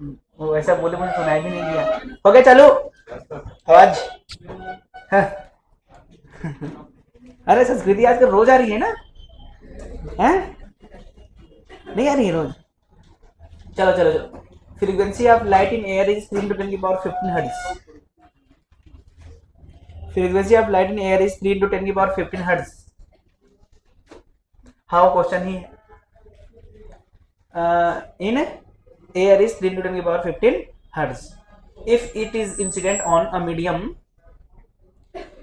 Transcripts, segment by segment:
वो ऐसा बोले मुझे सुनाई भी नहीं दिया। हो गया चालू आवाज। हाँ। अरे संस्कृति आजकल रोज आ रही है ना। हैं? नहीं आ रही है रोज। चलो चलो चलो। Frequency of light in air is 3 into 10 की power 15 hertz. Frequency of light in air is 3 into 10 की power 15 hertz. How question he in air is 3 into 10 की power 15 hertz. If it is incident on a medium,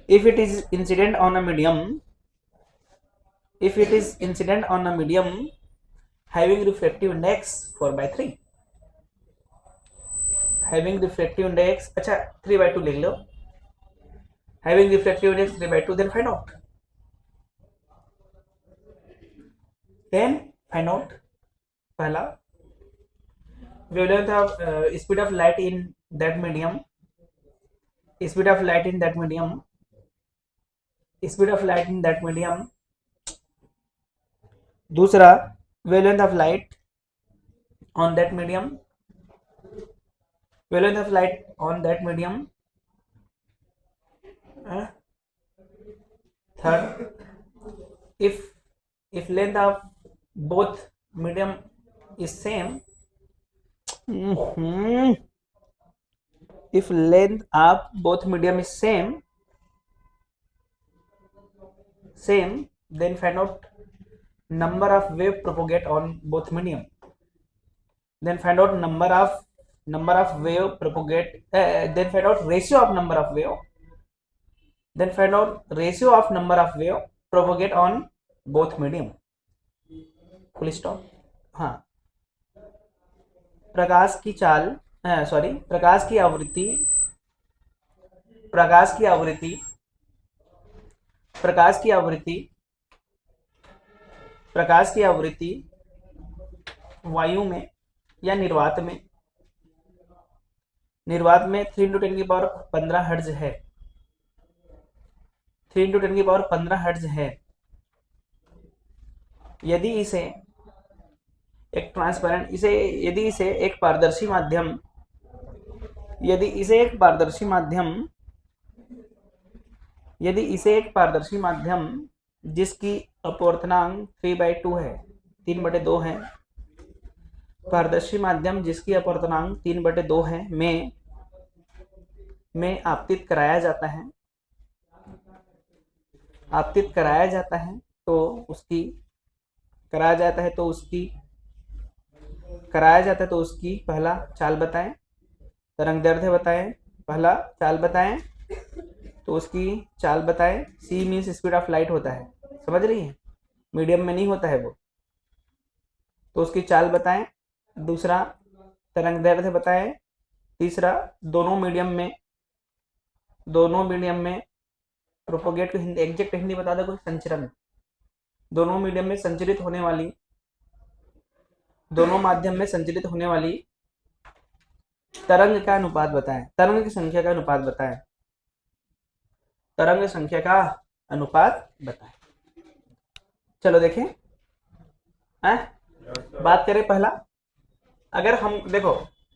if it is incident on a medium, if it is incident on a medium having refractive index 4/3, having refractive index अच्छा 3/2 लिख लो, having refractive index 3/2, then find out, पहला wavelength of speed of light in that medium, speed of light in that medium, speed of light in that medium. दूसरा wavelength of light on that medium, wavelength of light on that medium. Third, if length of both medium is same, if length of both medium is same, then find out number of wave propagate on both medium. Then find out number of wave propagate. Then find out ratio of number of wave. Then find out ratio of number of wave propagate on both medium. Full stop. हाँ, प्रकाश की चाल, sorry, प्रकाश की आवृत्ति, प्रकाश की आवृत्ति, प्रकाश की आवृत्ति, प्रकाश की आवृत्ति वायु में या निर्वात में, निर्वात में 3 into 10 की पावर 15 हर्ट्ज है, 3 into 10 की पावर 15 हर्ट्ज है। यदि इसे एक ट्रांसपेरेंट, यदि इसे एक पारदर्शी माध्यम, यदि इसे एक पारदर्शी माध्यम, यदि इसे एक पारदर्शी माध्यम जिसकी अपवर्तनांक 3/2 है, 3/2 है, पारदर्शी माध्यम जिसकी अपवर्तनांक 3/2 है में आपतित कराया जाता है, आपतित कराया जाता है तो उसकी, कराया जाता है तो उसकी, कराया जाता है तो उसकी पहला चाल बताएं, तरंग दैर्ध्य बताएं, पहला चाल बताएं तो उसकी चाल बताएं। C means speed of light होता है, समझ रही है, मीडियम में नहीं होता है वो, तो उसकी चाल बताएं। दूसरा तरंग दैर्ध्य बताएं। तीसरा दोनों मीडियम में प्रोपोगेट को हिंदी, एग्जैक्ट हिंदी बता दो कोई, संचरण, दोनों मीडियम में संचरित होने वाली, दोनों माध्यम में संचरित होने वाली तरंग का अनुपात बताएं, तरंग की संख्या का अनुपात बताएं, तरंग संख्या का अनुपात बताएं। चलो देखें, बात करें पहला, अगर हम देखो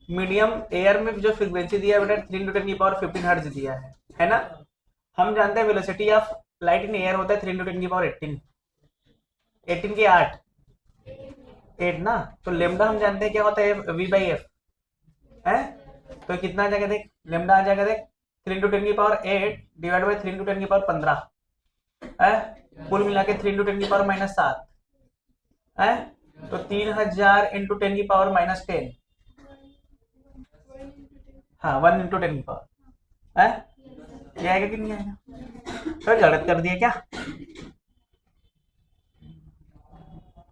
मीडियम एयर में जो फ्रीक्वेंसी दिया है बेटा 3 into 10 की पावर 15 हर्ट्ज दिया है ना। हम जानते हैं velocity of light in air होता है 3 into 10 की पावर 18, 18 की 8 ना, तो लेमडा हम जानते हैं क्या होता है, v/f है, तो कितना आ जाएगा देख, लेमडा आ जाएगा देख 3 into 10 की पावर 8 डिवाइड बाई 3 into 10 की पावर 15 है, कुल मिला के 3 into 10 की पावर -7 है, तो 3000 into 10 की पावर -10, हाँ 1 into 10 की पावर है, ये आएगा कि नहीं आएगा, तो गलत कर दिया क्या,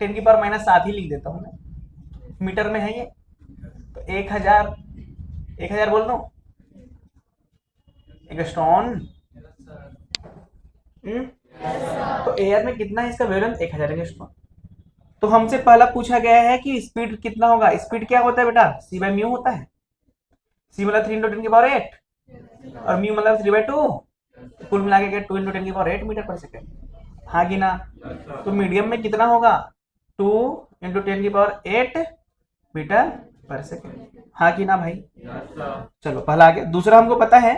10 की पावर -7 ही लिख देता हूँ मैं, मीटर में है ये, तो 1000 बोल दो, एक स्टोन, तो एयर में कितना है इसका वेवलेंथ 1000 एंगस्ट्रॉम। तो हमसे पहला पूछा गया है कि स्पीड कितना होगा, स्पीड क्या होता है बेटा, c/μ होता है, c मतलब 3 into 10 की पावर 8 और म्यू मतलब 3/2, कुल मिला के 2 into 10 की पावर 8 मीटर पर सेकेंड, हाँ कि ना। तो मीडियम में कितना होगा, 2 into 10 की पावर 8 मीटर पर सेकेंड, हाँ कि ना भाई? चलो पहला आ गया। दूसरा हमको पता है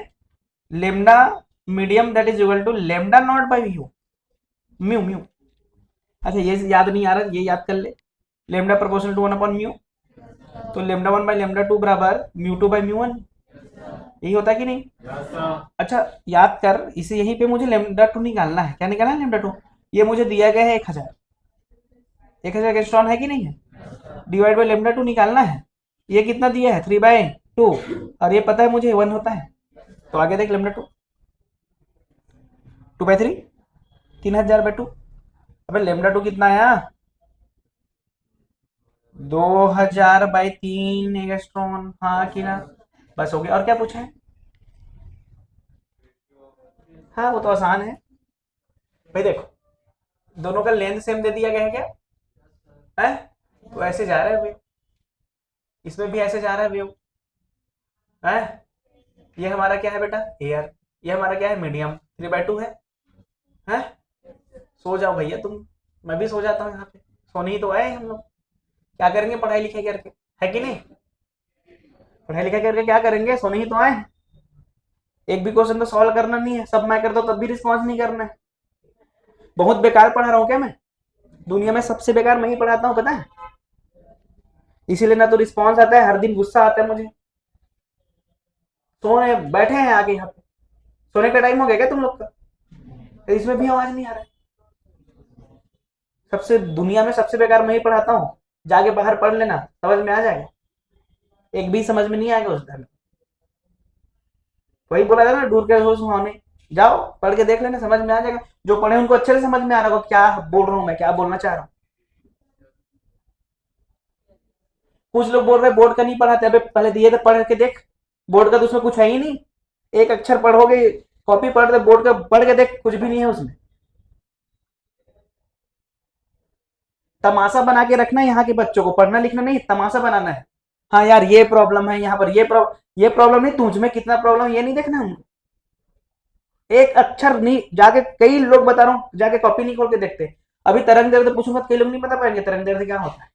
lambda medium that is equal to lambda not by mu, mu mu. अच्छा ये याद नहीं आ रहा, ये याद कर ले। Lambda proportional to one upon mu, तो lambda one by lambda two बराबर mu two by mu one, यही होता है कि नहीं? अच्छा याद कर, इसे यहीं पे मुझे लेमडा टू निकालना है। क्या निकालना है? Lambda two. ये मुझे दिया गया है 1000, 1000 एंगस्ट्रॉन है कि नहीं है? डिवाइड बाई लेमडा टू निकालना है। ये कितना दिया है? 3/2, और ये पता है मुझे 1 होता है। तो आगे देख, लेमडा टू 2/3, 3000/2। अबे लेमडा टू कितना आया? 2000/3 एंगस्ट्रॉन, हाँ कि ना? बस हो गया। और क्या पूछा है? हाँ वो तो आसान है भाई। देखो दोनों का लेंथ सेम दे दिया गया है क्या है? तो ऐसे जा रहा है वेव, इसमें भी ऐसे जा रहा है वेव है। ये हमारा क्या है बेटा? एयर। ये हमारा क्या है? मीडियम। 3/2 है? सो जाओ भैया तुम, मैं भी सो जाता हूँ यहाँ पे। सोने ही तो आए हम लोग। क्या करेंगे पढ़ाई लिखाई करके, है कि नहीं? पढ़ाई लिखाई करके क्या करेंगे? सोने ही तो आए। एक भी क्वेश्चन तो सॉल्व करना नहीं है, सब मैं करता हूँ तब भी रिस्पॉन्स नहीं करना है। बहुत बेकार पढ़ा रहा हूँ क्या मैं? दुनिया में सबसे बेकार मैं ही पढ़ाता हूँ, पता है? इसीलिए ना तो रिस्पॉन्स आता है, हर दिन गुस्सा आता है मुझे। सोने बैठे हैं आगे यहाँ पे, सोने का टाइम हो गया क्या तुम लोग का? तो इसमें भी आवाज नहीं आ रहा है। सबसे दुनिया में सबसे बेकार मैं ही पढ़ाता हूँ। जाके बाहर पढ़ लेना, समझ में आ जाएगा। एक भी समझ में नहीं आएगा उस टाइम। वही बोला था ना, दूर के हो सुहाने। जाओ पढ़ के देख लेना, समझ में आ जाएगा। जो पढ़े उनको अच्छे से समझ में आ रहा होगा क्या बोल रहा हूँ मैं, क्या बोलना चाह रहा हूँ। कुछ लोग बोल रहे बोर्ड का नहीं पढ़ाते। अबे पहले दिए थे पढ़ के देख, बोर्ड का तो उसमें कुछ है ही नहीं। एक अक्षर पढ़ोगे, कॉपी पढ़ दे, बोर्ड का पढ़ के देख, कुछ भी नहीं है उसमें। तमाशा बना के रखना है यहाँ के बच्चों को, पढ़ना लिखना नहीं, तमाशा बनाना है। हाँ यार ये प्रॉब्लम है यहाँ पर, ये प्रॉब्लम नहीं, तुझ में कितना प्रॉब्लम ये नहीं देखना हमको। एक अक्षर नहीं, जाके कई लोग बता रहा हूँ, जाके कॉपी नहीं खोल के देखते। अभी तरंग दर्द पूछूंगा कई लोग नहीं बता पाएंगे तरंग दर्द क्या होता है।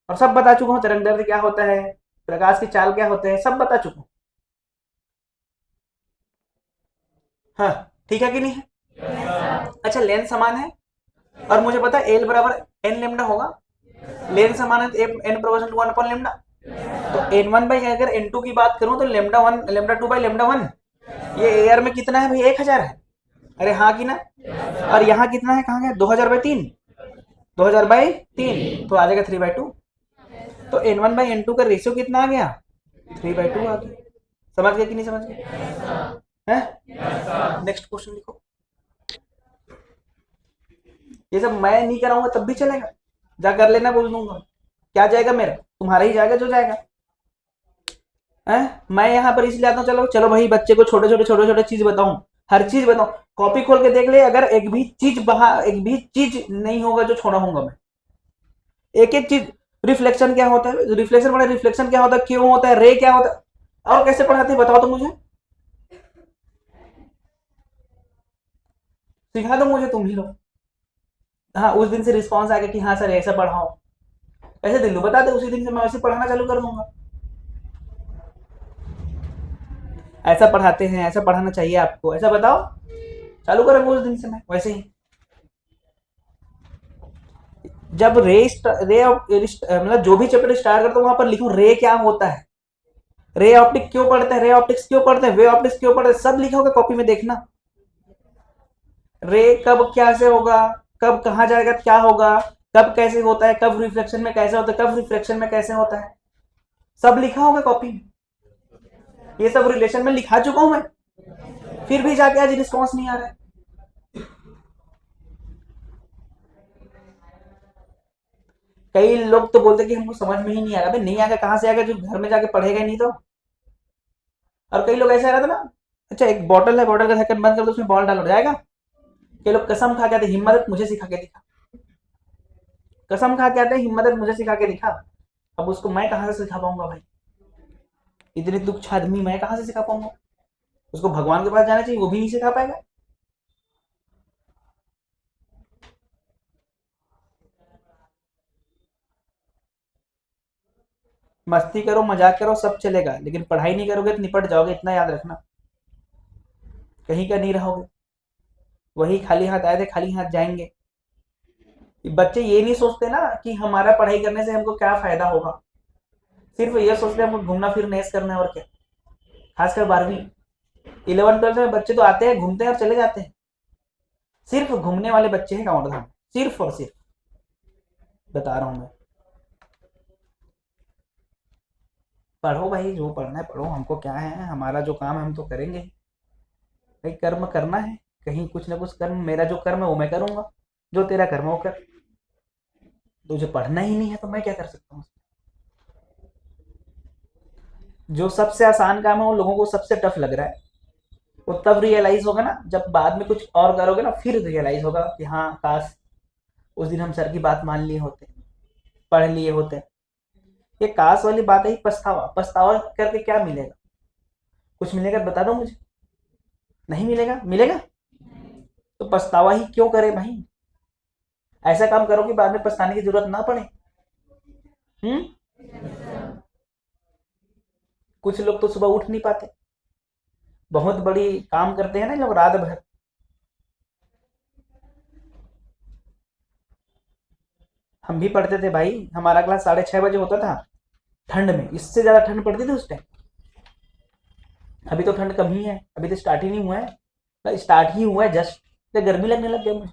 और सब बता चुका हूँ तरंग दर्द क्या होता है, प्रकाश की चाल क्या होते हैं, सब बता चुका हूँ। हाँ ठीक है कि नहीं है? अच्छा लेंथ समान है, और मुझे पता है एल बराबर एन लेमडा होगा। लेंथ समान है तो n proportional to one upon lambda. तो एन वन बाई अगर एन टू की बात करूं तो lambda one lambda two by lambda one. ये एयर में कितना है भाई? 1000 है। अरे हाँ कि ना? और यहाँ कितना है? कहाँ गया? 2000/3, 2000/3 तो आ जाएगा 3/2। तो n one by n two का रेशियो कितना आ गया? 3/2 आ गया। समझ गए कि नहीं समझ गए? है? नेक्स्ट क्वेश्चन लिखो। ये सब मैं नहीं कराऊंगा तब भी चलेगा, जा कर लेना बोल दूंगा। क्या जाएगा मेरा? तुम्हारा ही जाएगा जो जाएगा। है? मैं यहाँ पर इसलिए आता हूँ, चलो चलो भाई बच्चे को छोटे छोटे चीज बताऊं, हर चीज बताऊं। कॉपी खोल के देख ले, अगर एक भी चीज नहीं होगा जो छोड़ा हूंगा मैं। एक एक चीज। रिफ्लेक्शन क्या होता है? रिफ्लेक्शन क्या होता है? क्यों होता है? रे क्या होता है? और कैसे पढ़ाते हैं बताओ तो मुझे, सिखा दो मुझे तुम ही लोग। हाँ उस दिन से रिस्पॉन्स आएगा कि हाँ सर ऐसा पढ़ाओ। ऐसे दिल्लू बता दे, उसी दिन से मैं वैसे पढ़ाना चालू कर दूंगा। ऐसा पढ़ाते हैं, ऐसा पढ़ाना चाहिए आपको, ऐसा बताओ, चालू करेंगे उस दिन से मैं वैसे ही। जब रे मतलब जो भी चैप्टर स्टार्ट करता हूँ वहां पर लिखो रे क्या होता है, रे ऑप्टिक क्यों पढ़ते हैं, रे ऑप्टिक्स क्यों पढ़ते हैं, वे ऑप्टिक्स क्यों पढ़ते हैं, सब लिखा होगा कॉपी में देखना। रे कब क्या से होगा, कब कहाँ जाएगा क्या होगा, कब कैसे होता है, कब रिफ्लेक्शन में कैसे होता है, कब रिफ्लेक्शन में कैसे होता है, सब लिखा होगा कॉपी में। ये सब रिलेशन में लिखा चुका हूं मैं, फिर भी जाके आज रिस्पॉन्स नहीं आ रहा है। कई लोग तो बोलते कि हमको समझ में ही नहीं आ रहा। नहीं आएगा कहाँ से आएगा, जो घर में जाके पढ़ेगा ही नहीं तो। और कई लोग ऐसा आ रहा था ना, अच्छा एक बॉटल है, बॉटल का ढक्कन बंद कर दो, उसमें बॉल डालो जाएगा। कई लोग कसम खा के आते हिम्मत मुझे सिखा के दिखा, कसम खा के आते हिम्मत मुझे सिखा के दिखा। अब उसको मैं कहाँ से सिखा पाऊंगा भाई? इतने तुच्छ आदमी मैं कहाँ से सिखा पाऊंगा? उसको भगवान के पास जाना चाहिए, वो भी नहीं सिखा पाएगा। मस्ती करो, मजाक करो, सब चलेगा, लेकिन पढ़ाई नहीं करोगे तो निपट जाओगे, इतना याद रखना। कहीं का नहीं रहोगे, वही खाली हाथ आए थे खाली हाथ जाएंगे। बच्चे ये नहीं सोचते ना कि हमारा पढ़ाई करने से हमको क्या फायदा होगा, सिर्फ ये सोचते हैं हमको घूमना फिरना ऐश करना है, और क्या। खासकर 12वीं 11 12 में बच्चे तो आते हैं, घूमते हैं और चले जाते हैं। सिर्फ घूमने वाले बच्चे हैं कांवड़ धाम, सिर्फ और सिर्फ, बता रहा हूं मैं। पढ़ो भाई, जो पढ़ना है पढ़ो, हमको क्या है, हमारा जो काम है हम तो करेंगे भाई। कर्म करना है, कहीं कुछ ना कुछ कर्म, मेरा जो कर्म है वो मैं करूंगा, जो तेरा कर्म है वो कर। तुझे पढ़ना ही नहीं है तो मैं क्या कर सकता हूँ। जो सबसे आसान काम है वो लोगों को सबसे टफ लग रहा है, वो तब रियलाइज होगा ना जब बाद में कुछ और करोगे ना, फिर रियलाइज होगा कि हाँ काश उस दिन हम सर की बात मान लिए होते, पढ़ लिए होते। ये काश वाली बात है, पछतावा, पछतावा करके क्या मिलेगा? कुछ मिलेगा बता दो मुझे, नहीं मिलेगा। मिलेगा तो पछतावा ही क्यों करे भाई? ऐसा काम करो कि बाद में पछताने की जरूरत ना पड़े। हम्म। कुछ लोग तो सुबह उठ नहीं पाते, बहुत बड़ी काम करते हैं ना लोग रात भर। हम भी पढ़ते थे भाई, हमारा क्लास 6:30 बजे होता था, ठंड में, इससे ज्यादा ठंड पड़ती थी उस टाइम। अभी तो ठंड कम ही है, अभी तो स्टार्ट ही नहीं हुआ है, स्टार्ट ही हुआ है जस्ट, तो गर्मी लगने लग गया मुझे।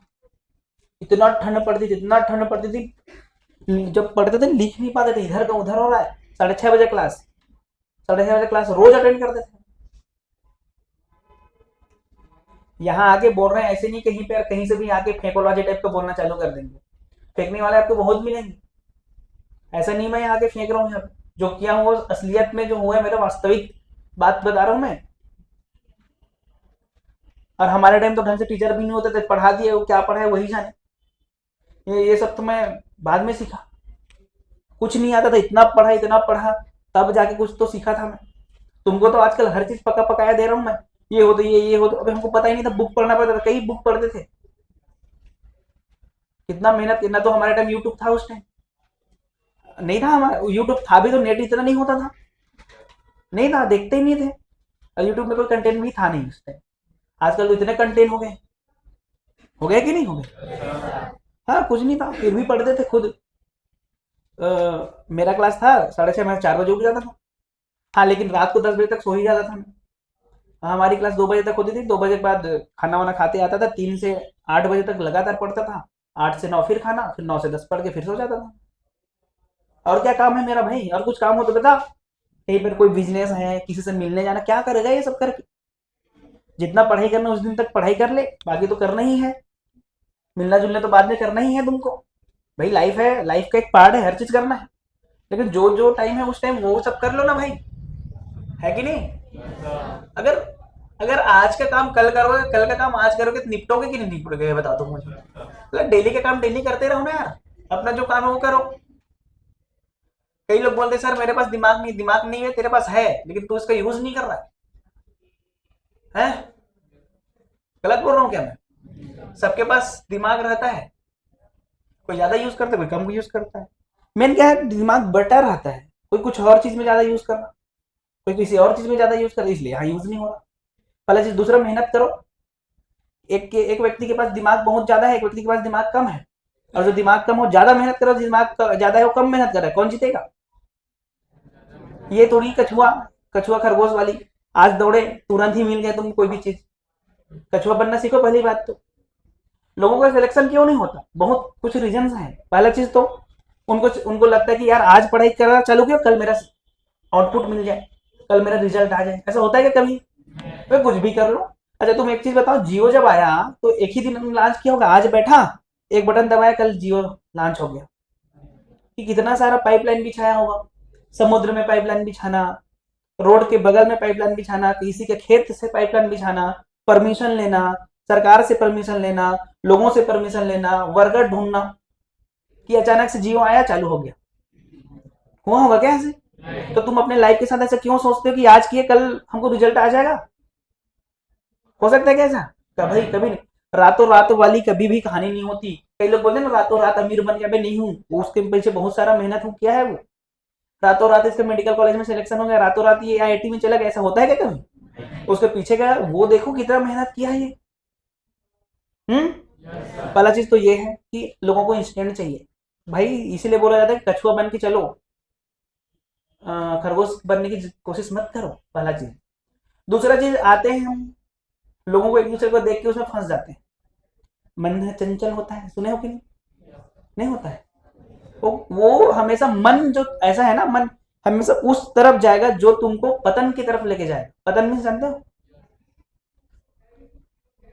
इतना ठंड पड़ती थी, इतना ठंड पड़ती थी, जब पढ़ते थे लिख नहीं पाते थे, इधर का उधर हो रहा है। 6:30 बजे क्लास, 6:30 बजे क्लास रोज अटेंड करते थे। यहाँ आके बोल रहे हैं ऐसे नहीं, कहीं पे कहीं से भी आके फेंकोलॉजी टाइप का बोलना चालू कर देंगे, फेंकने वाले आपको बहुत मिलेंगे। ऐसा नहीं मैं यहाँ के फेंक रहा हूँ, यहाँ जो किया हूँ वो असलियत में जो हुआ है, मेरा वास्तविक बात बता रहा हूँ मैं। और हमारे टाइम तो ढंग से टीचर भी नहीं होते थे, पढ़ा दिए, वो क्या पढ़ा है वही जाने। ये सब तो मैं बाद में सीखा, कुछ नहीं आता था, इतना पढ़ा, तब जाके कुछ तो सीखा था मैं। तुमको तो आजकल हर चीज पका पकाया दे रहा हूँ मैं, ये हो तो ये हो तो, अभी हमको पता ही नहीं था, बुक पढ़ना पड़ता था, कई बुक पढ़ते थे। कितना मेहनत करना, तो हमारे टाइम यूट्यूब था उस टाइम नहीं था। हमारा यूट्यूब था भी तो नेट इतना नहीं होता था, नहीं था, देखते ही नहीं थे, और यूट्यूब में कोई कंटेंट भी था नहीं उस टाइम। आजकल तो इतने कंटेंट हो गए कि नहीं हो गए। हाँ कुछ नहीं था, फिर भी पढ़ते थे खुद। मेरा क्लास था 6:30, मैं 4 बजे उठ जाता था। हाँ लेकिन रात को 10 बजे तक सो ही जाता था मैं। हाँ, हमारी क्लास 2 बजे तक होती थी, 2 बजे के बाद खाना वाना खाते आता था, 3 से 8 बजे तक लगातार पढ़ता था। 8 से 9 फिर खाना, फिर 9 से 10 पढ़ के फिर सो जाता था। और क्या काम है मेरा भाई, और कुछ काम हो तो बता। कहीं पर कोई बिजनेस है, किसी से मिलने जाना, क्या करेगा ये सब करके? जितना पढ़ाई करना उस दिन तक पढ़ाई कर ले, बाकी तो करना ही है, मिलना जुलना तो बाद में करना ही है तुमको। भाई लाइफ है, लाइफ का एक पार्ट है, हर चीज करना है, लेकिन जो जो टाइम है उस टाइम वो सब कर लो ना भाई, है कि नहीं? अगर अगर आज का काम कल करोगे, कल का काम आज करोगे तो निपटोगे कि नहीं निपटोगे, बता दो मुझे। मतलब डेली का काम डेली करते रहो ना यार, अपना जो काम है वो करो। कई लोग बोलते सर मेरे पास दिमाग नहीं, दिमाग नहीं है, तेरे पास है लेकिन तू इसका यूज नहीं कर रहा है। गलत बोल रहा हूँ क्या मैं? सबके पास दिमाग रहता है, कोई ज्यादा यूज करता है, कोई कम यूज करता है। मेन क्या है, दिमाग बटा रहता है, कोई कुछ और चीज में ज्यादा यूज कर रहा, कोई किसी और चीज में ज्यादा यूज कर रहा, इसलिए यहाँ यूज नहीं हो रहा। पहला चीज, दूसरा मेहनत करो। एक व्यक्ति के पास दिमाग बहुत ज्यादा है, एक व्यक्ति के पास दिमाग कम है, और जो दिमाग कम हो ज्यादा मेहनत करो, दिमाग ज्यादा है वो कम मेहनत कर रहा है, कौन जीतेगा? ये थोड़ी कछुआ, कछुआ खरगोश वाली, आज दौड़े तुरंत ही मिल गए तुम कोई भी चीज। कछुआ बनना सीखो पहली बात तो। लोगों का सिलेक्शन क्यों नहीं होता, बहुत कुछ रीजन है। पहला चीज तो उनको उनको लगता है कि यार आज पढ़ाई करना चालू किया, कल मेरा आउटपुट मिल जाए, कल मेरा रिजल्ट आ जाए। ऐसा होता है क्या कभी? तो कुछ भी कर लो। अच्छा तुम एक चीज बताओ, जियो जब आया तो एक ही दिन लॉन्च किया होगा, आज बैठा एक बटन दबाया कल जियो लॉन्च हो गया। कि कितना सारा पाइपलाइन बिछाया होगा, समुद्र में पाइपलाइन बिछाना, रोड के बगल में पाइपलाइन बिछाना, किसी के खेत से पाइपलाइन बिछाना, परमिशन लेना, सरकार से परमिशन लेना, लोगों से परमिशन लेना, वर्कर ढूंढना, कि अचानक से जियो आया चालू हो गया। हुआ होगा क्या ऐसे? तो तुम अपने लाइफ के साथ ऐसा क्यों सोचते हो कि आज किए कल हमको रिजल्ट आ जाएगा? हो सकता है क्या ऐसा? कभी कभी नहीं। रातों रात वाली कभी भी कहानी नहीं होती। कई लोग बोलते हैं ना रातों रात अमीर बन गया, मैं नहीं हूँ, उसके पीछे बहुत सारा मेहनत किया है वो। रातों रात इसका मेडिकल कॉलेज में सिलेक्शन हो गया, रातों रात ये आईआईटी में चला गया, ऐसा होता है क्या कभी? उसके पीछे का वो देखो कितना मेहनत किया है ये। पहला चीज तो ये है कि लोगों को इंस्टेंट चाहिए भाई, इसीलिए बोला जाता है कि कछुआ बन के चलो, खरगोश बनने की कोशिश मत करो, पहला चीज। दूसरा चीज, आते हैं हम लोगों को एक दूसरे को देख के उसमें फंस जाते हैं। मन चंचल होता है, सुने हो कि नहीं? नहीं होता है। वो हमेशा मन जो ऐसा है ना, मन हमेशा उस तरफ जाएगा जो तुमको पतन की तरफ लेके जाएगा। पतन में जानते हो?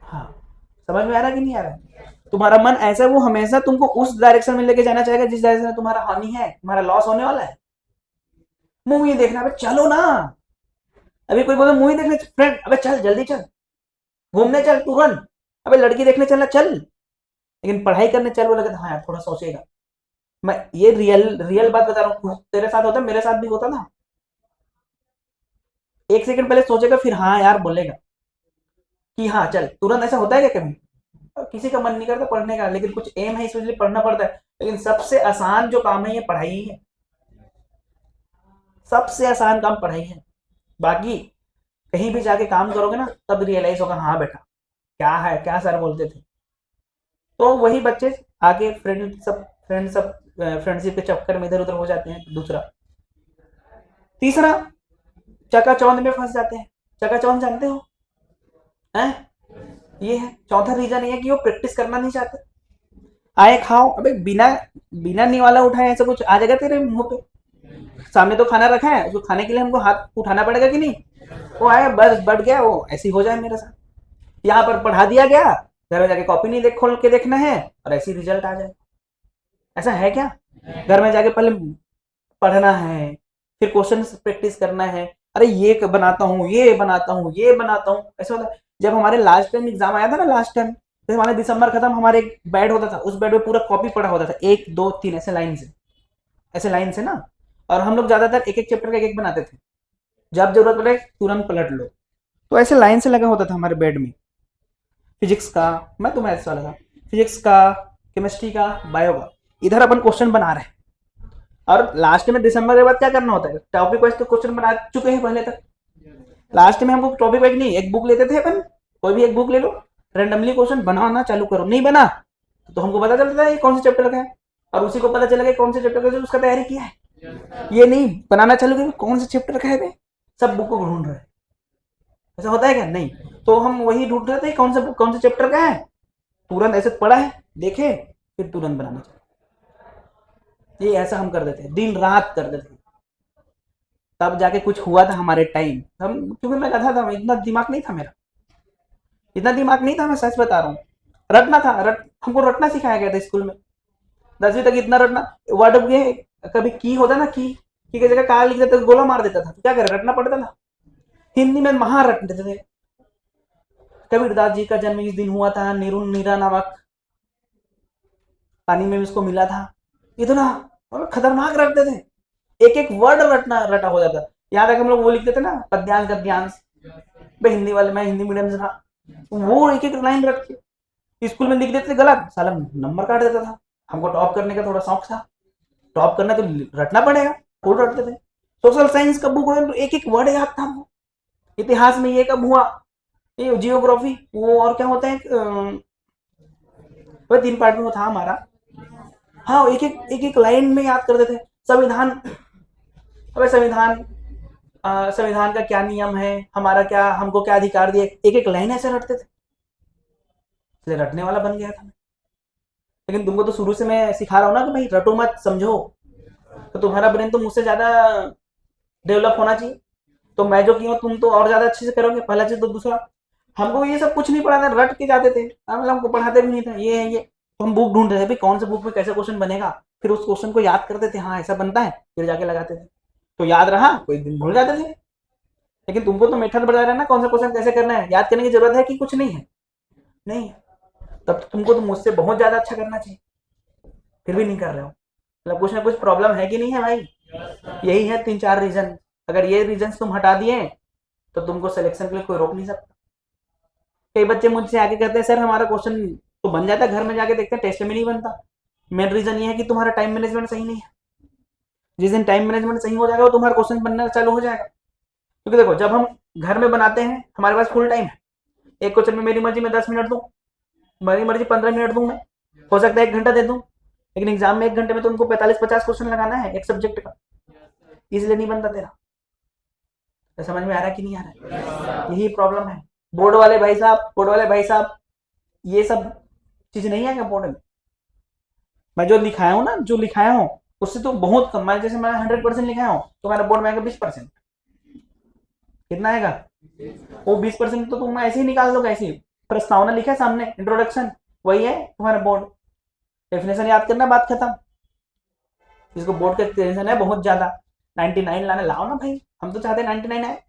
हाँ, समझ में आ रहा है कि नहीं आ रहा है? तुम्हारा मन ऐसा है, वो हमेशा तुमको उस डायरेक्शन में लेके जाना चाहेगा जिस डायरेक्शन में तुम्हारा हानि है, तुम्हारा लॉस होने वाला है। मूवी देखना है, चलो ना। अभी कोई बोले मूवी देखने, फ्रेंड अबे चल जल्दी चल, घूमने चल तुरंत, अबे लड़की देखने चलना चल। लेकिन पढ़ाई करने चल बोला हाँ यार थोड़ा सोचेगा। मैं ये रियल रियल बात बता रहा हूँ, तेरे साथ होता है, मेरे साथ भी होता था। एक सेकंड पहले सोचेगा, फिर हाँ यार बोलेगा कि हाँ चल, तुरंत ऐसा होता है क्या कभी? किसी का मन नहीं करता पढ़ने का, लेकिन कुछ एम है इसलिए पढ़ना पड़ता है। लेकिन सबसे आसान जो काम है ये पढ़ाई ही है, सबसे आसान काम पढ़ाई है। बाकी कहीं भी जाके काम करोगे ना, तब रियलाइज होगा हाँ बेटा क्या है, क्या सर बोलते थे। तो वही बच्चे आगे फ्रेंड सब फ्रेंडशिप के चक्कर में इधर उधर हो जाते हैं। दूसरा, तीसरा, चकाचौंध में फंस जाते हैं। चकाचौंध जानते हो? हैं? ये है चौथा रीजन, ये है कि वो प्रैक्टिस करना नहीं चाहते। आए खाओ, अबे बिना बिना निवाला उठाए ऐसा कुछ आ जाएगा तेरे मुंह पे? सामने तो खाना रखा है, उसको खाने के लिए हमको हाथ उठाना पड़ेगा कि नहीं? वो आए बस बढ़ गया, वो ऐसी हो जाए मेरे साथ। यहाँ पर पढ़ा दिया गया, घर में जाके कॉपी नहीं देख खोल के देखना है और ऐसी रिजल्ट आ जाए। ऐसा है क्या? घर में जाके पहले पढ़ना है, फिर क्वेश्चन प्रैक्टिस करना है। अरे ये बनाता हूँ, ये बनाता हूँ, ये बनाता हूँ, ऐसा होता है। जब हमारे लास्ट टाइम एग्जाम आया था ना, लास्ट टाइम तो हमारे दिसंबर खत्म, हमारे एक बेड होता था, उस बेड में पूरा कॉपी पढ़ा होता था, 1 2 3 ऐसे लाइन से, ऐसे लाइन से ना। और हम लोग ज्यादातर एक एक चैप्टर का एक एक बनाते थे, जब जरूरत पड़े तुरंत पलट लो। तो ऐसे लाइन से लगा होता था हमारे बेड में। फिजिक्स का, मैं तो मैथ्स वाला था, फिजिक्स का, केमिस्ट्री का, बायो का, इधर अपन क्वेश्चन बना रहे हैं। और लास्ट में दिसंबर के बाद क्या करना होता है, टॉपिक वाइज तो क्वेश्चन बना चुके हैं पहले तक। लास्ट में हमको टॉपिक वाइज नहीं, एक बुक लेते थे अपन, कोई भी एक बुक ले लो, रेंडमली क्वेश्चन बनाना चालू करो। नहीं बना तो हमको पता चलता है ये कौन से चैप्टर का है, और उसी को पता चला कौन से चैप्टर का उसका तैयारी किया है। ये नहीं बनाना चालू किया कौन से चैप्टर का है, सब बुक को ढूंढ रहे हैं। ऐसा होता है क्या? नहीं। तो हम वही ढूंढ रहे थे कौन से चैप्टर का है, तुरंत ऐसे पढ़ा है देखे, फिर तुरंत बनाना चाहिए। ये ऐसा हम कर देते, दिन रात कर देते, तब जाके कुछ हुआ था हमारे टाइम। हम क्योंकि मैं गधा था, इतना दिमाग नहीं था मेरा, इतना दिमाग नहीं था, मैं सच बता रहा हूँ। रटना था, हमको रटना सिखाया गया था स्कूल में, 10वीं तक इतना रटना। वर्ड ये कभी की होता ना, की जगह कहा लिख देते, गोला मार देता था, क्या करे, रटना पड़ता था। हिंदी में महा रट देते थे। कबीरदास जी का जन्म इस दिन हुआ था, निरुन नीरा नामक पानी में उसको मिला था। इतना खतरनाक रटते थे, एक एक वर्ड रटा हो जाता। यहाँ तक हम लोग वो लिखते थे ना, पद्यांश गद्यांश, भाई हिंदी वाले, मैं हिंदी मीडियम से था, वो एक एक लाइन रट के स्कूल में लिख देते थे, गलत साला नंबर काट देता था। हमको टॉप करने का थोड़ा शौक था, टॉप करना तो रटना पड़ेगा, खूब रटते थे। सोशल साइंस का बुक हो तो एक एक वर्ड याद था हमको। इतिहास में ये कब हुआ, ये जियोग्राफी वो, और क्या होता है, 3 पार्ट में वो था हमारा। हाँ, एक एक लाइन में याद करते थे। संविधान, अबे संविधान का क्या नियम है, हमारा क्या, हमको क्या अधिकार दिए, एक एक लाइन ऐसे रटते थे, इसलिए रटने वाला बन गया था मैं। लेकिन तुमको तो शुरू से मैं सिखा रहा हूँ ना कि भाई रटो मत, समझो। तो तुम्हारा ब्रेन तो मुझसे ज्यादा डेवलप होना चाहिए, तो मैं जो किया तुम तो और ज्यादा अच्छे से करोगे, पहला चीज। तो दूसरा, हमको ये सब कुछ नहीं पढ़ाते, रट के जाते थे, मतलब हमको पढ़ाते भी नहीं था ये है ये। तो हम बुक ढूंढ रहे थे भाई कौन से बुक में कैसे क्वेश्चन बनेगा, फिर उस क्वेश्चन को याद करते थे, हाँ ऐसा बनता है, फिर जाके लगाते थे। तो याद रहा, कोई दिन भूल जाते थे। लेकिन तुमको तो मेथड बता रहा है ना, कौन सा क्वेश्चन कैसे करना है, याद करने की जरूरत है कि कुछ नहीं है? नहीं। तब तो तुमको तो मुझसे बहुत ज्यादा अच्छा करना चाहिए, फिर भी नहीं कर रहे हो, मतलब कुछ ना कुछ प्रॉब्लम है कि नहीं है भाई? यही है 3 4 रीजन। अगर ये रीजन तुम हटा दिए तो तुमको सिलेक्शन के लिए कोई रोक नहीं सकता। कई बच्चे मुझसे आके कहते हैं सर हमारा क्वेश्चन तो बन जाता है, घर में जाके देखते हैं टेस्ट में नहीं बनता। मेन रीजन ये है कि तुम्हारा टाइम मैनेजमेंट सही नहीं है। जिस दिन टाइम मैनेजमेंट सही हो जाएगा वो तुम्हारा क्वेश्चन बनना चालू हो जाएगा। क्योंकि देखो जब हम घर में बनाते हैं हमारे पास फुल टाइम है, एक क्वेश्चन में मेरी मर्जी में 10 मिनट दूँ, मेरी मर्जी 15 मिनट दूँ, मैं हो सकता है 1 घंटा दे दूँ, लेकिन एग्जाम में 1 घंटे में तो उनको 45-50 क्वेश्चन लगाना है एक सब्जेक्ट का, इसलिए नहीं बनता तेरा। तो समझ में आ रहा है कि नहीं आ रहा है? यही प्रॉब्लम है। बोर्ड वाले भाई साहब, बोर्ड वाले भाई साहब, ये सब चीज नहीं आएगा बोर्ड में। मैं जो लिखाया हूँ ना, जो लिखाया हूँ उससे तो बहुत कम। मैं जैसे मैं 100% लिखाया हूँ तो मेरा बोर्ड में आएगा 20%। कितना आएगा? वो 20% तो तुम ऐसे ही निकाल दोगे, ऐसे ही प्रस्तावना लिखा है सामने, इंट्रोडक्शन, वही है तुम्हारा बोर्ड। डेफिनेशन याद करना, बात खत्म। इसको बोर्ड का टेंशन है बहुत ज्यादा, 99 लाने लाओ ना भाई, हम तो चाहते हैं 99 आए,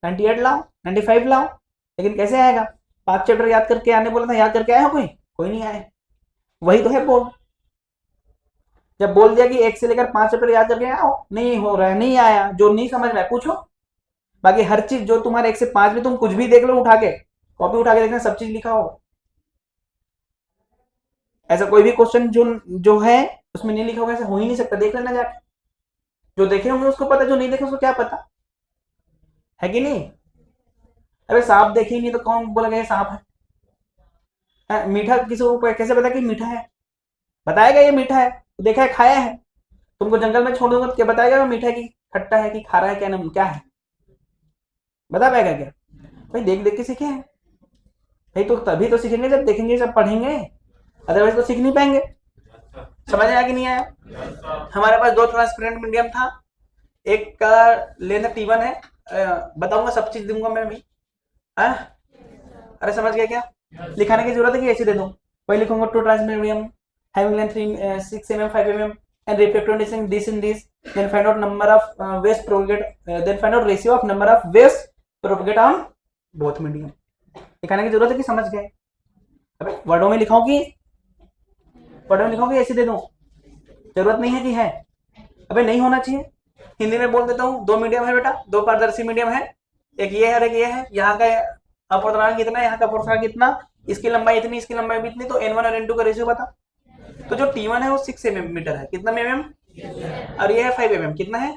98 लाओ, 95 लाओ, लेकिन कैसे आएगा? 5 चैप्टर याद करके आने बोला था, याद करके आया हो कोई? कोई नहीं आया। वही तो है बोर्ड। जब बोल दिया कि 1 से लेकर 5 चैप्टर याद करके आओ, नहीं हो रहा है, नहीं आया, जो नहीं समझ में आया पूछो। बाकी हर चीज जो तुम्हारे 1 से 5 में, तुम कुछ भी देख लो उठा के, कॉपी उठा के देखना, सब चीज लिखा हो। ऐसा कोई भी क्वेश्चन जो है उसमें नहीं लिखा होगा, ऐसा हो ही नहीं सकता। देख लेना जाके, जो देखे होंगे उसको पता, जो नहीं देखे उसको क्या पता है कि नहीं? अरे सांप देखे ही नहीं तो कौन बोलेगा ये सांप है? मीठा किसी को कैसे पता कि मीठा है? बताएगा ये मीठा है, देखा है, खाया है। तुमको जंगल में छोड़ दूंगा तो क्या बताएगा वो मीठा है कि खट्टा है कि खारा है, क्या नाम क्या है? बता पाएगा क्या? भाई देख देख के सीखे हैं भाई, तो तभी तो सीखेंगे जब देखेंगे, जब पढ़ेंगे, अदरवाइज तो सीख नहीं पाएंगे। समझ आया कि नहीं आया? हमारे पास 2 ट्रांसपेरेंट मीडियम था, एक का लेंथ T1 है, बताऊंगा सब चीज दूंगा मैं भी। अरे समझ गया क्या? लिखाने की जरूरत है कि ऐसे दे दूं? वही लिखूंगा, 2 transparent medium having length 6 mm 5 mm and refractive index this in this, then find out number of waves propagate, then find out ratio of number of waves propagate on both medium। लिखाने की जरूरत है कि समझ गए? अबे वर्डों में लिखाऊं कि ऐसे दे दूं? जरूरत नहीं है कि है? अबे नहीं होना चाहिए। हिंदी में बोल देता हूँ, 2 मीडियम है बेटा, 2 पारदर्शी मीडियम है, एक ये है और एक ये है। यहाँ का अपूर्णांक कितना है, यहाँ का अपूर्णांक कितना, इसकी लंबाई इतनी, इसकी लंबाई भी इतनी, तो N1 और N2 का रेशियो बता। तो जो T1 है वो 6 mm है, कितना mm? और ये है 5 mm, कितना है?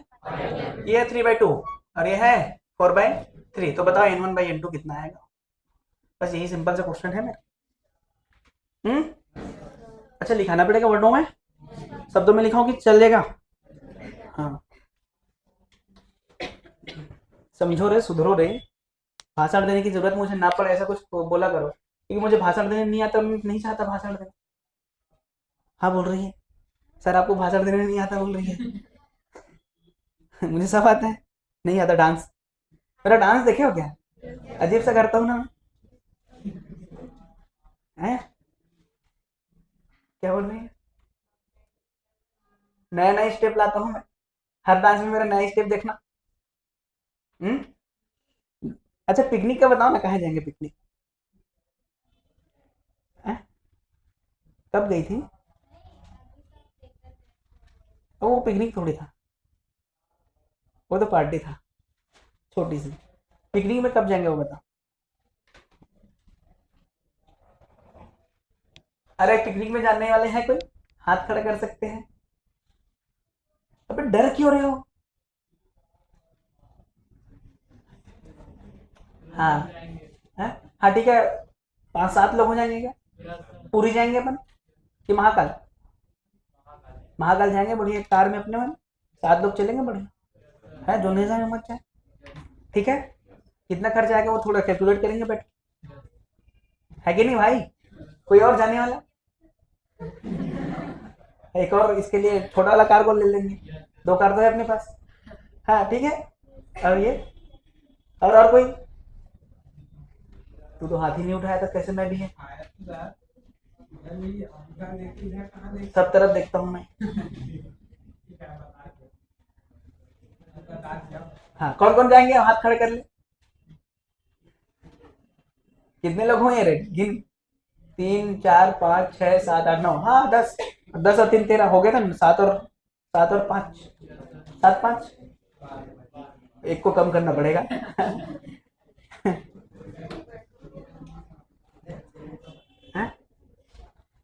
ये है 3/2 और ये है 4/3। तो बताओ N1/N2 कितना आएगा? बस यही सिंपल सा क्वेश्चन है मेरा। अच्छा लिखाना पड़ेगा वर्डों में, शब्दों में लिखाऊं कि चलेगा? हाँ समझो रे, सुधरो रे, भाषण देने की जरूरत मुझे ना पड़े ऐसा कुछ बोला करो, क्योंकि मुझे भाषण देने नहीं आता, मैं नहीं चाहता भाषण देना। हाँ बोल रही है सर, आपको भाषण देने नहीं आता बोल रही है। मुझे सब आता है, नहीं आता डांस। मेरा डांस देखे हो क्या? अजीब सा करता हूँ ना है? क्या बोल रही है? नया नया स्टेप लाता हूँ मैं, हर डांस में मेरा नया स्टेप देखना। अच्छा पिकनिक का बताओ ना, कहाँ जाएंगे पिकनिक? कब गई थी? वो पिकनिक थोड़ी था, वो तो पार्टी था छोटी सी। पिकनिक में कब जाएंगे वो बताओ? अरे पिकनिक में जाने वाले हैं कोई? हाथ खड़ा कर सकते हैं? अबे डर क्यों रहे हो? हाँ हाँ ठीक है, 5-7 लोग हो जाएंगे क्या? पूरी जाएंगे अपन कि महाकाल? महाकाल जाएंगे बढ़िया कार में अपने में, 7 लोग चलेंगे बढ़िया है, जो नहीं जाए मत जाए। ठीक है, कितना खर्च आएगा वो थोड़ा कैलकुलेट करेंगे बैठ, है कि नहीं भाई? कोई और जाने वाला? एक और इसके लिए छोटा वाला कार को ले लेंगे, 2 कार तो है अपने पास। हाँ ठीक है, और ये और कोई? तू तो हाथ ही नहीं उठाया था, कैसे मैं भी है? सब तरफ देखता हूँ मैं। हाँ कौन कौन जाएंगे, हाथ खड़े कर ले। कितने लोग होंगे रे, गिन। 3 4 5 6 7 8 9, हाँ 10। 10 और 3 13 हो गए था, 7 और 5, 7 5, एक को कम करना पड़ेगा।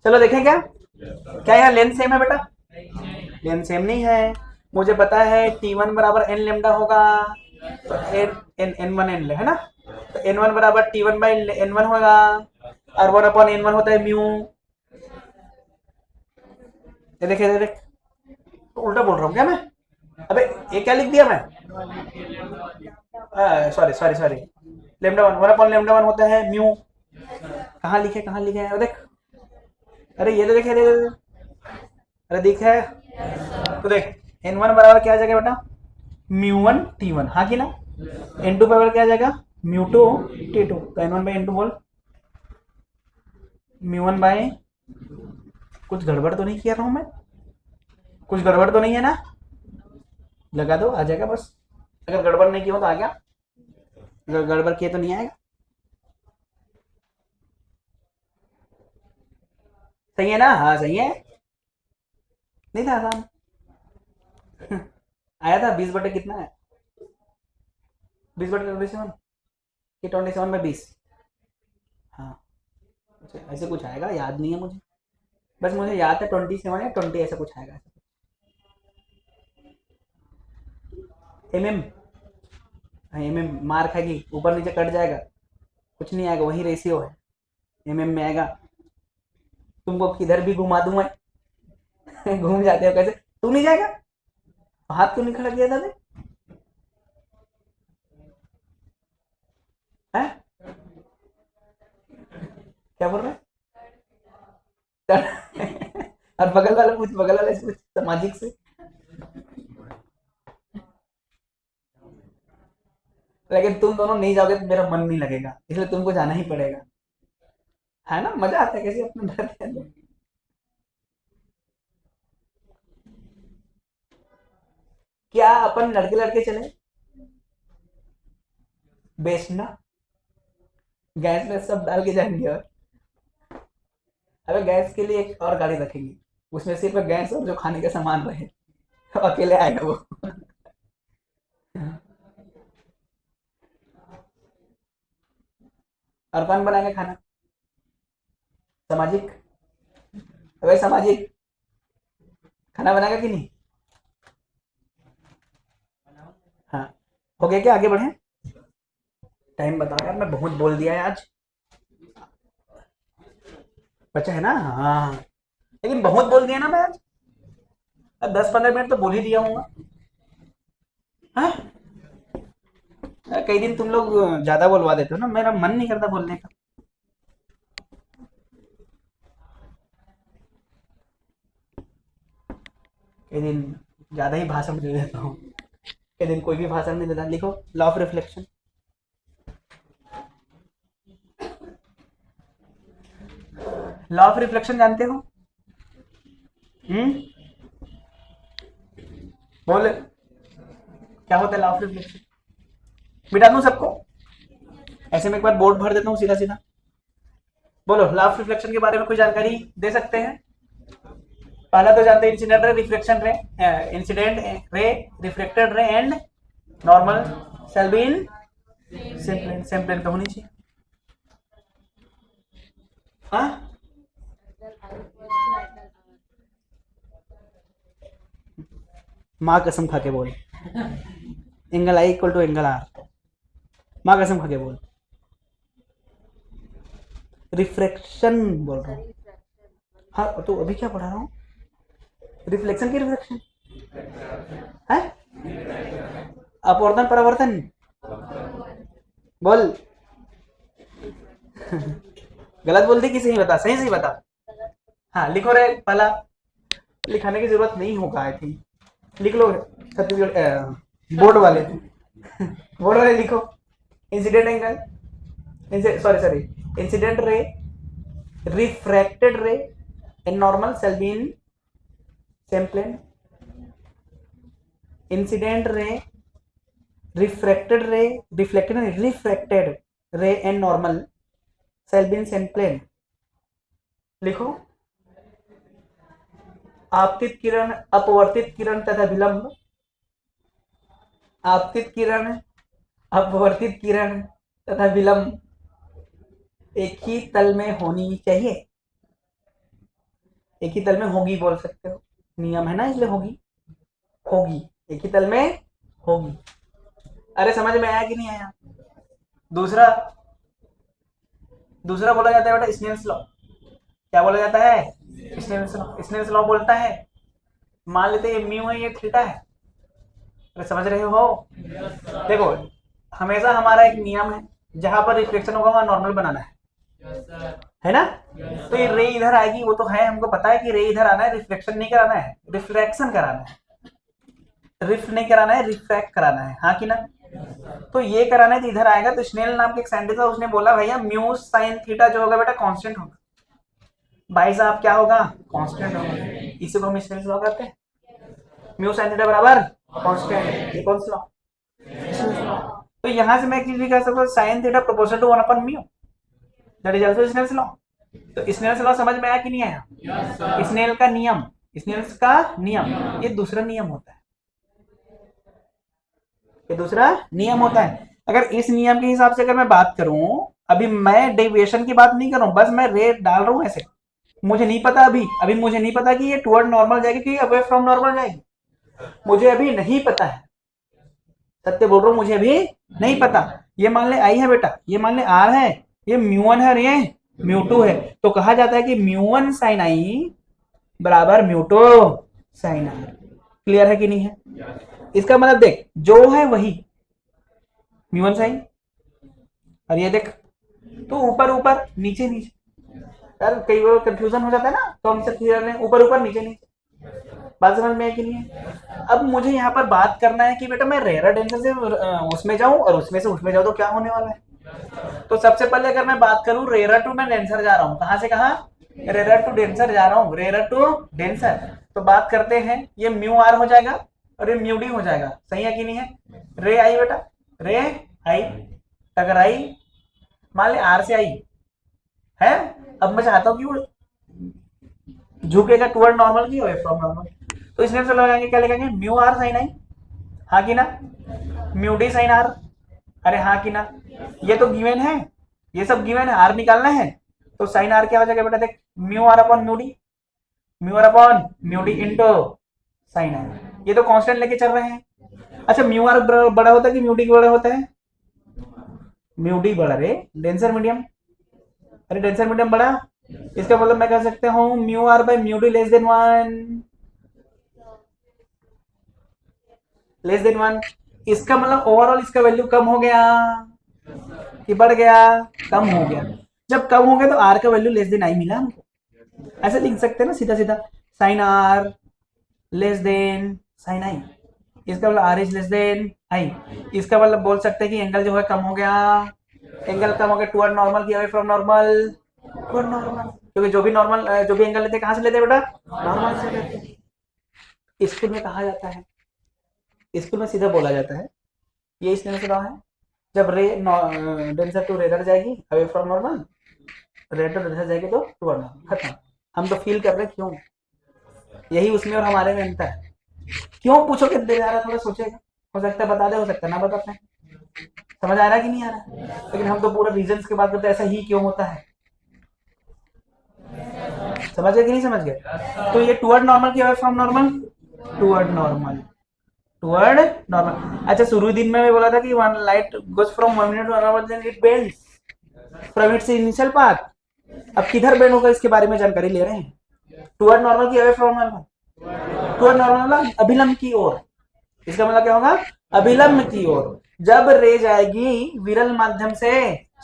चलो देखें क्या क्या यहाँ लेंथ सेम है बेटा? लेंथ सेम नहीं है, मुझे पता है T1 बराबर एन लेमडा होगा, तो n n n one n ले है ना, तो एन वन बराबर T1 बाई एन वन होगा, और 1/n1 होता है म्यू। ये देखे ये देख, तो उल्टा बोल रहा हूँ क्या मैं? अबे ये क्या लिख दिया मैं? Sorry sorry sorry, lambda one 1/लेमडा वन होता है म्यू। कहाँ लिखे है देख, अरे ये तो देखे, अरे देख है, तो देख एन वन बराबर क्या आ जाएगा बेटा, म्यू वन टी वन, हाँ कि ना। एन टू बराबर क्या आ जाएगा, म्यू टू टी टू, तो n one by n two बोल, म्यू वन बाई, कुछ गड़बड़ तो नहीं किया रहा हूँ मैं, कुछ गड़बड़ तो नहीं है ना, लगा दो आ जाएगा बस, अगर गड़बड़ नहीं किया हो तो आ गया, अगर गड़बड़ किए तो नहीं आएगा। सही है ना, हाँ सही है, नहीं था आसान। आया था 20 बटे कितना है, 20/27 कि 27/20, हाँ ऐसे कुछ आएगा, याद नहीं है मुझे, बस मुझे याद है 27 या 20 ऐसा कुछ आएगा। एम मार खाएगी, ऊपर नीचे कट जाएगा, कुछ नहीं आएगा, वही रेशियो है, एम में आएगा। तुमको किधर भी घुमा दूं मैं। घूम जाते हो कैसे, तू नहीं जाएगा, हाथ क्यों नहीं खड़ा किया था बे? हैं? क्या बोल रहे हैं? और बगल वाले से पूछ, सामाजिक से, लेकिन तुम दोनों नहीं जाओगे तो मेरा मन नहीं लगेगा, इसलिए तुमको जाना ही पड़ेगा, है ना, मजा आता है कैसे अपने डर के अंदर। क्या अपन लड़के लड़के चले, बेस्ट ना, गैस में सब डाल के जाएंगे, और अबे गैस के लिए एक और गाड़ी रखेंगे, उसमें सिर्फ गैस और जो खाने का सामान रहे, तो अकेले आएगा वो। और कौन बनाएगा खाना, सामाजिक, अबे सामाजिक खाना बनाएगा कि नहीं, हाँ, हो गया क्या, आगे बढ़े, टाइम बताओ यार, मैं बहुत बोल दिया है आज, बचा है ना, हाँ, लेकिन बहुत बोल दिया ना मैं आज, अब 10-15 मिनट तो बोल ही दिया हूँ। हाँ, कई दिन तुम लोग ज्यादा बोलवा देते हो ना, मेरा मन नहीं करता बोलने का, कई दिन ज्यादा ही भाषण दे देता हूँ, कई दिन कोई भी भाषण नहीं देता। लिखो law of reflection, law of reflection जानते हो, हम्म, बोले क्या होता है लॉ ऑफ रिफ्लेक्शन, मिटा दूं सबको, ऐसे में एक बार बोर्ड भर देता हूँ सीधा सीधा, बोलो लॉ ऑफ रिफ्लेक्शन के बारे में कोई जानकारी दे सकते हैं। पहला तो जानते हैं इंसिडेंट रे, रिफ्लेक्शन रे, incident ray, reflected ray and normal shall be in same plane पे होनी चाहिए। हाँ, माँ कसम खा के बोल, angle i equal to angle r, माँ कसम खा के बोल, रिफ्लेक्शन बोल रहा हूँ, हाँ तो अभी क्या पढ़ा रहा हूँ, रिफ्लेक्शन की रिफ्लेक्शन है, अपवर्तन परावर्तन, बोल। गलत बोल दी कि सही बता, सही सही बता, हाँ लिखो रे, पहला लिखाने की जरूरत नहीं होगा आई थिंक, लिख लो छत्तीसगढ़ बोर्ड वाले, बोर्ड वाले लिखो, incident angle, sorry sorry, incident ray, refracted ray and normal shall be in same plane, incident ray, refracted ray, refracted ray and normal shall be in same plane. लिखो आपतित किरण, अपवर्तित किरण तथा विलंब, आपतित किरण, अपवर्तित किरण तथा विलंब एक ही तल में होनी चाहिए, एक ही तल में होगी बोल सकते हो, नियम है ना इसलिए होगी, होगी, एक ही तल में होगी। अरे समझ में आया कि नहीं आया? दूसरा बोला जाता है बेटा स्नेल्स लॉ। क्या बोला जाता है? Snell's law. स्नेल्स लॉ बोलता है, मान लेते हैं म्यू है, ये थीटा है। अरे समझ रहे हो? देखो हमेशा हमारा एक नियम है, जहां पर रिफ्लेक्शन होगा वहां नॉर्मल बनाना है ना? तो ये रे इधर आएगी, वो तो है, हमको पता है कि रे इधर आना है, रिफ्लेक्शन नहीं कराना है, रिफ्लेक्शन कराना है। रिफ्ट नहीं कराना है, रिफ्रैक्ट कराना है, हाँ कि ना? तो ये कराना है तो इधर आएगा। तो स्नेल नाम के एक साइंटिस्ट था, उसने बोला भैया म्यू साइन थीटा जो होगा बेटा कांस्टेंट होगा। भाई साहब क्या होगा? कांस्टेंट होगा। इसी को हम स्नेल लॉ कहते हैं। म्यू साइन थीटा बराबर कांस्टेंट। ये कौन सा लॉ? तो यहां से मैं एक चीज भी कह सकता हूं, sine theta proportional to 1 upon mu, that is also Snell's law. तो स्नेल्स लॉ समझ में आया कि नहीं आया? स्नेल का नियम, स्नेल्स का नियम, ये दूसरा नियम होता है, ये दूसरा नियम होता है। अगर इस नियम के हिसाब से अगर मैं बात करूं, अभी मैं डेविएशन की बात नहीं कर रहा हूं, बस मैं रे डाल रहा हूं ऐसे। मुझे नहीं पता अभी मुझे नहीं पता कि ये टुवर्ड नॉर्मल जाएगी कि अवे फ्रॉम नॉर्मल जाएगी, मुझे अभी नहीं पता है। सत्य बोल रहा हूं, मुझे अभी नहीं पता। ये मान ले आई है बेटा, ये मान ले आर है, ये म्यू1 है और ये म्यू2 है। तो कहा जाता है कि म्यू1 साइन आई बराबर म्यू2 साइन आर। क्लियर है कि नहीं है? इसका मतलब देख, जो है वही म्यू1 साइन, और ये देख तो ऊपर ऊपर नीचे नीचे। यार कई बार कंफ्यूजन हो जाता है ना, तो हमसे क्लियर है, ऊपर ऊपर नीचे नीचे। बात समझ में है कि नहीं है? अब मुझे यहाँ पर बात करना है कि बेटा मैं रेयर डेंसर से उसमें जाऊं और उसमें से उसमें जाऊं तो क्या होने वाला है? तो सबसे पहले अगर मैं बात करूं रेयर टू, मैं डेंसर जा रहा हूं, कहां से कहां? रेयर टू डेंसर जा रहा हूं, रेयर टू डेंसर। तो बात करते हैं, ये म्यू आर हो जाएगा और ये म्यू डी हो जाएगा, सही है कि नहीं है? रे आई बेटा, रे आई, अगर आई मान ले आर से आई है। अब मैं चाहता हूं कि वो झुकेगा टुवर्ड नॉर्मल की अवे फ्रॉम नॉर्मल। तो इसमें से लगाएंगे, क्या लगाएंगे? म्यू आर साइन आई, हाँ कि ना? म्यू डी साइन आर, अरे हाँ कि ना? ये तो गिवन है, ये सब गिवन है, आर निकालना है। तो साइन आर क्या हो जाएगा बेटा? देख, mu r upon mu d, mu r upon mu d into sine r. ये तो कांस्टेंट लेके चल रहे हैं। अच्छा म्यू आर बड़ा होता है कि म्यू डी बड़ा होता है? म्यू डी बड़ा रे, डेंसर मीडियम। अरे डेंसर मीडियम बड़ा, इसका मतलब मैं कह सकता हूँ mu r by mu d less than 1, less than 1। इसका मतलब ओवरऑल इसका वैल्यू कम हो गया कि बढ़ गया? कम हो गया। जब कम हो गया तो आर का वैल्यू लेस देन आई मिला हमको। ऐसे लिख सकते हैं ना सीधा सीधा, sine r less than sine i, इसका मतलब r is less than i. इसका मतलब बोल सकते हैं कि एंगल जो है कम हो गया, एंगल कम हो गया टुवर्ड नॉर्मल की away from normal, toward normal. क्योंकि जो भी नॉर्मल जो भी एंगल लेते हैं कहां से लेते हैं बेटा? नॉर्मल से लेते हैं। स्कूल में कहा जाता है, स्कूल में सीधा बोला जाता है, ये इसने से है, जब रे डेंसर टू रेडर जाएगी away from normal, raider denser जाएगी तो टुवर्ड नॉर्मल, खत्म। हम तो फील कर रहे क्यों, यही उसमें और हमारे में अंतर है। क्यों पूछोगे दे जा रहा, थोड़ा सोचेगा, हो सकता है बता दे, हो सकता है ना बता पाए। समझ आ रहा है कि नहीं आ रहा है? लेकिन हम तो पूरा रीजंस की बात करते हैं, ऐसा ही क्यों होता है। समझ गए कि नहीं समझ गए? तो ये टुवर्ड नॉर्मल की away from normal, toward normal, toward normal. अच्छा शुरू दिन में मैं बोला था कि one light goes from 1 medium to another, then it bends from its initial path. अब किधर बेंड होगा इसके बारे में जानकारी ले रहे हैं। टुवर्ड नॉर्मल की away from normal, toward normal अभिलंब की ओर। इसका मतलब क्या होगा? अभिलंब की ओर। जब रे जाएगी विरल माध्यम से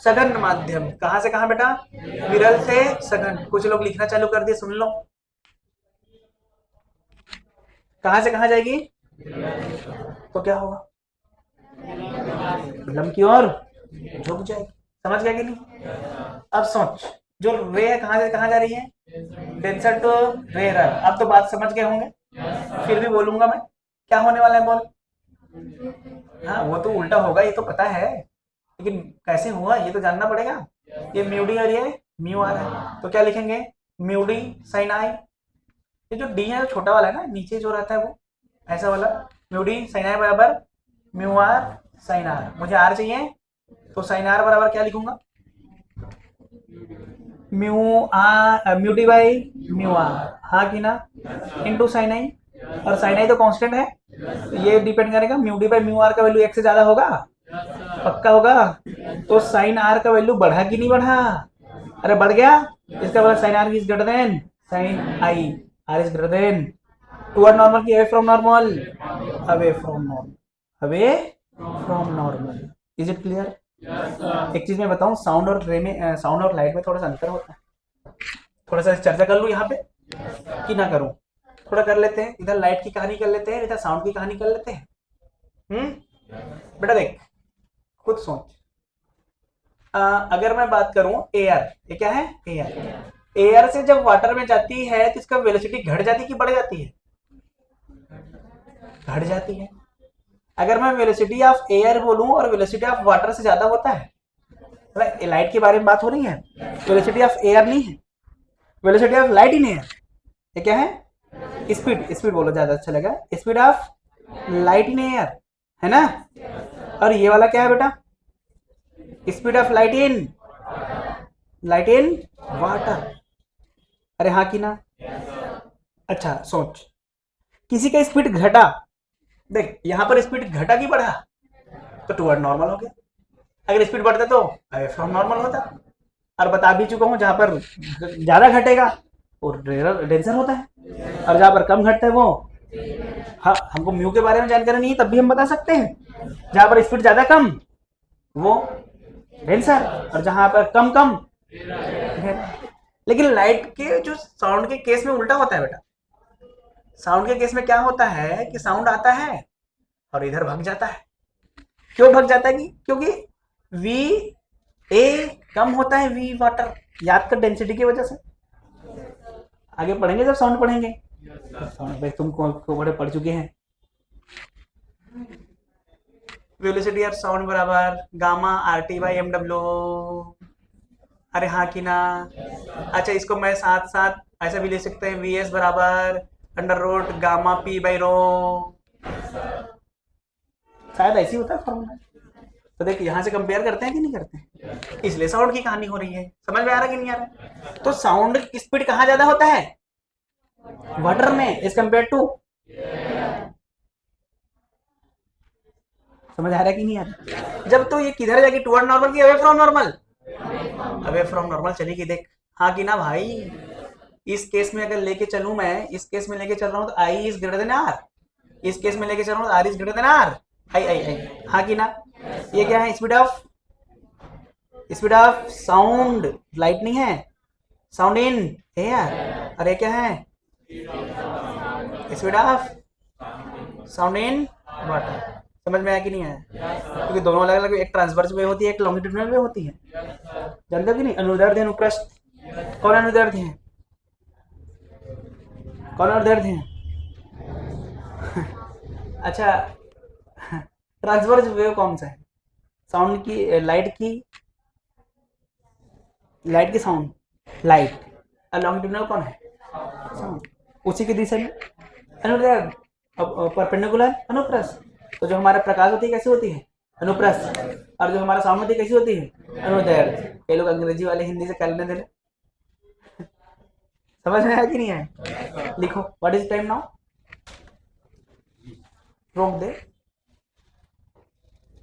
सघन माध्यम, कहां से कहां बेटा? विरल से सघन। कुछ लोग लिखना चालू कर दिए, सुन लो, कहां से कहां जाएगी? तो क्या होगा? विलंब की ओर झुक जाएगी। समझ गया कि नहीं? अब सोच, जो रे है कहां से कहां जा रही है? Denser to rare. अब तो बात समझ गए होंगे, फिर भी बोलूंगा मैं, क्या होने वाला है बोल। हाँ वो तो उल्टा होगा, ये तो पता है, लेकिन कैसे हुआ ये तो जानना पड़ेगा। ये म्यू डी और ये म्यू आर है, तो क्या लिखेंगे? म्यू डी साइन आई। ये जो डी है छोटा वाला है ना, नीचे जो रहता है वो ऐसा वाला, म्यू डी साइन आई बराबर म्यू आर साइन आर। मुझे आर चाहिए, तो साइन आर बराबर क्या लिखूंगा? Mu d by mu r, हाँ कि ना, इनटू साइन आई। और साइन आई तो कांस्टेंट है, ये डिपेंड करेगा mu d by mu r का वैल्यू 1 से ज्यादा होगा, पक्का होगा। तो साइन आर का वैल्यू बढ़ा कि नहीं बढ़ा? अरे बढ़ गया, इसका मतलब sine r is greater than sine i, r is greater than toward normal की away from normal, away from normal, away from normal. Is it clear? एक चीज मैं बताऊं, साउंड और रे में, साउंड और लाइट में थोड़ा सा अंतर होता है। थोड़ा सा चर्चा कर लूं यहाँ पे कि ना करूं? थोड़ा कर लेते हैं, इधर लाइट की कहानी कर लेते हैं, इधर साउंड की कहानी कर लेते हैं। बेटा देख, खुद सोच। अगर मैं बात करूं एयर, ये क्या है? एयर। एयर से जब वाटर में जाती है तो इसका वेलोसिटी घट जाती है कि बढ़ जाती है? घट जाती है। अगर मैं वेलोसिटी ऑफ एयर बोलूं और वेलोसिटी ऑफ वाटर से ज्यादा होता है, लाइट के बारे में बात हो रही है, वेलोसिटी ऑफ एयर नहीं है, velocity of light in air. ये क्या है? स्पीड, स्पीड बोलो ज्यादा अच्छा लगा, speed of light in air, है ना? और ये वाला क्या है बेटा? Speed of light in water. अरे हाँ कि ना? अच्छा सोच, किसी का स्पीड घटा, देख यहां पर स्पीड घटा कि बढ़ा? तो टुवर्ड नॉर्मल हो गया। अगर स्पीड बढ़ता तो अवे फ्रॉम नॉर्मल होता। और बता भी चुका हूं, जहां पर ज्यादा घटेगा वो डेंसर होता है, और जहां पर कम घटता है वो, हाँ हमको म्यू के बारे में जानकारी नहीं है तब भी हम बता सकते हैं, जहां पर स्पीड ज्यादा कम वो डेंसर, और जहां पर कम कम। लेकिन लाइट के जो साउंड के केस में उल्टा होता है बेटा। साउंड के केस में क्या होता है कि साउंड आता है और इधर भाग जाता है। क्यों भाग जाता है? क्योंकि वी ए कम होता है वी वाटर, याद कर डेंसिटी की वजह से। आगे पढ़ेंगे जब साउंड पढ़ेंगे, साउंड तुम को बड़े पढ़ चुके हैं। वेलोसिटी ऑफ साउंड बराबर gamma r t by m डब्ल्यू। अरे हाँ कि ना? अच्छा इसको मैं साथ साथ ऐसा भी ले सकते हैं, वी एस बराबर under root gamma p by rho, शायद ऐसी होता है फॉर्मूला। तो देख यहां से कंपेयर करते हैं कि नहीं करते हैं, इसलिए साउंड की कहानी हो रही है। समझ में आ रहा कि नहीं आ रहा? तो साउंड स्पीड कहाँ ज्यादा होता है? वाटर में एज कंपेयर टू। समझ आ रहा कि नहीं आ रहा? जब तो ये किधर जाएगी, टुवर्ड नॉर्मल की away from normal? Away from normal चलेगी। देख हाँ कि ना भाई? इस केस में अगर लेके चलूं मैं, इस केस में लेके चल रहा हूं तो i is greater than r, इस केस में लेके चल रहा हूं तो r is greater than r, i i i, हाँ कि ना? ये क्या है? स्पीड ऑफ साउंड, लाइट नहीं है, साउंड इन एयर। और ये क्या है? Speed of sound in water. समझ में आया कि नहीं आया? क्योंकि दोनों अलग अलग, एक ट्रांसवर्स वे होती है, एक लॉन्गिट्यूडिनल वे होती है। जानते हो कि नहीं? अनुदैर्ध्य अनुप्रस्थ। कौन अनुदैर्ध्य है? कौन अनुदैर्ध्य है? अच्छा ट्रांसवर्स वेव कौन सा है? साउंड की, लाइट की साउंड, लाइट। और लॉन्गिट्यूडिनल कौन है? साउंड। उसी की दिशा में अनुदैर्ध्य, अब परपेंडिकुलर अनुप्रस्थ। तो जो हमारा प्रकाश होती है कैसे होती है? अनुप्रस्थ। और जो हमारा साउंड होती है कैसी होती है? अनुदैर्ध्य। कई लोग अंग्रेजी वाले हिंदी से कर लेते हैं। समझ में आया कि नहीं आया? लिखो, व्हाट इज टाइम नाउ? रोक दे।